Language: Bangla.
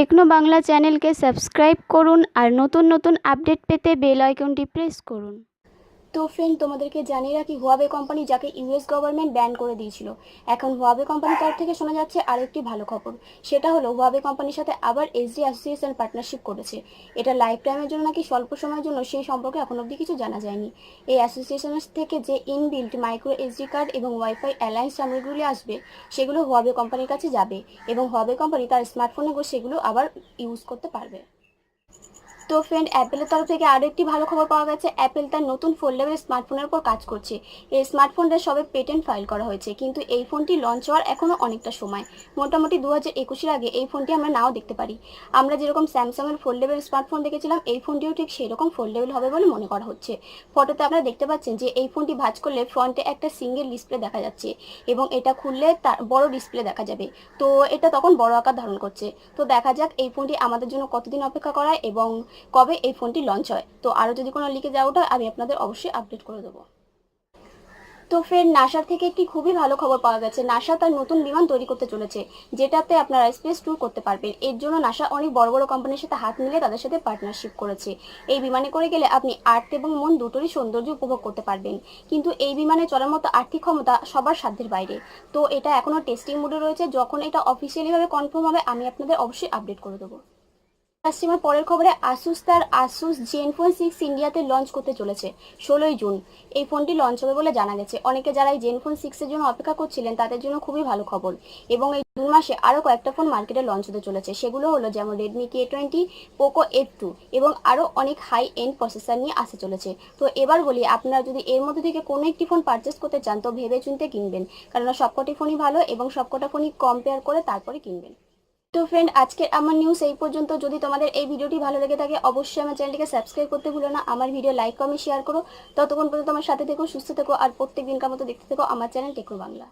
টেকনো বাংলা চ্যানেলকে সাবস্ক্রাইব করুন আর নতুন নতুন আপডেট পেতে বেল আইকনটি প্রেস করুন। তো ফ্রেন্ড, তোমাদেরকে জানিয়ে রাখি, হুয়াওয়ে কোম্পানি যাকে ইউএস গভর্নমেন্ট ব্যান করে দিয়েছিল, এখন হুয়াওয়ে কোম্পানির তরফ থেকে শোনা যাচ্ছে আরেকটি ভালো খবর। সেটা হলো হুয়াওয়ে কোম্পানির সাথে আবার এইচডি অ্যাসোসিয়েশন পার্টনারশিপ করেছে। এটা লাইফ টাইমের জন্য নাকি স্বল্প সময়ের জন্য, সেই সম্পর্কে এখন অবধি কিছু জানা যায়নি। এই অ্যাসোসিয়েশনের থেকে যে ইনবিল্ট মাইক্রো এসডি কার্ড এবং ওয়াইফাই অ্যালায়েন্স সামগ্রীগুলি আসবে, সেগুলো হুয়াওয়ে কোম্পানির কাছে যাবে এবং হুয়াওয়ে কোম্পানি তার স্মার্টফোনে সেগুলো আবার ইউজ করতে পারবে। তো ফ্রেন্ড, অ্যাপেলের তরফ থেকে আরও একটি ভালো খবর পাওয়া গেছে। অ্যাপেল তার নতুন ফোল্ডেবল স্মার্টফোনের উপর কাজ করছে। এই স্মার্টফোনটা সবে পেটেন্ট ফাইল করা হয়েছে, কিন্তু এই ফোনটি লঞ্চ হওয়ার এখনও অনেকটা সময়। মোটামুটি 2021-এর আগে এই ফোনটি আমরা নাও দেখতে পারি। আমরা যেরকম স্যামসাংয়ের ফোল্ডেবল স্মার্টফোন দেখেছিলাম, এই ফোনটিও ঠিক সেরকম ফোল্ডেবল হবে বলে মনে করা হচ্ছে। ফটোতে আপনারা দেখতে পাচ্ছেন যে এই ফোনটি ভাঁজ করলে ফ্রন্টে একটা সিঙ্গেল ডিসপ্লে দেখা যাচ্ছে এবং এটা খুললে তার বড় ডিসপ্লে দেখা যাবে। তো এটা তখন বড় আকার ধারণ করছে। তো দেখা যাক এই ফোনটি আমাদের জন্য কতদিন অপেক্ষা করায় এবং কবে এই ফোনটি লঞ্চ হয়। তো আরও যদি কোনো লিকে যাওয়া ওঠে, আমি আপনাদের অবশ্যই আপডেট করে দেবো। তো ফ্রেন্ড, নাসার থেকে একটি খুবই ভালো খবর পাওয়া গেছে। নাসা তার নতুন বিমান তৈরি করতে চলেছে, যেটাতে আপনারা স্পেস ট্যুর করতে পারবেন। এর জন্য নাসা অনেক বড় বড় কোম্পানির সাথে হাত মিলিয়ে তাদের সাথে পার্টনারশিপ করেছে। এই বিমানে করে গেলে আপনি আর্থ এবং মন দুটোরই সৌন্দর্য উপভোগ করতে পারবেন, কিন্তু এই বিমানে চলার মতো আর্থিক ক্ষমতা সবার সাধ্যের বাইরে। তো এটা এখনও টেস্টিং মোডে রয়েছে। যখন এটা অফিসিয়ালিভাবে কনফার্ম হবে, আমি আপনাদের অবশ্যই আপডেট করে দেবো। আমার পরের খবরে, আসুস তার আসুস জেনফোন 6 ইন্ডিয়াতে লঞ্চ করতে চলেছে 16ই জুন। এই ফোনটি লঞ্চ হবে বলে জানা গেছে। অনেকে যারা এই জেনফোন 6-এর জন্য অপেক্ষা করছিলেন, তাদের জন্য খুবই ভালো খবর। এবং এই জুন মাসে আরও কয়েকটা ফোন মার্কেটে লঞ্চ হতে চলেছে। সেগুলো হলো যেমন রেডমি K20, পোকো F2 এবং আরও অনেক হাই এন্ড প্রসেসর নিয়ে আসতে চলেছে। তো এবার বলি, আপনারা যদি এর মধ্যে থেকে কোনো একটি ফোন পারচেস করতে চান, তো ভেবে চিন্তে কিনবেন, কারণ সবকটি ফোনই ভালো এবং সবকটা ফোনই কম্পেয়ার করে তারপরে কিনবেন। তো ফ্রেন্ড, আজকের আমার নিউজ এই পর্যন্ত। যদি তোমাদের এই ভিডিওটি ভালো লেগে থাকে, অবশ্যই আমার চ্যানেলটিকে সাবস্ক্রাইব করতে ভুলো না। আমার ভিডিও লাইক, কমেন্ট, শেয়ার করো। ততক্ষণ পর্যন্ত আমার সাথে থেকো, সুস্থ থেকো আর প্রত্যেক দিনকার মতো দেখতে থেকো আমার চ্যানেল টেকনো বাংলা।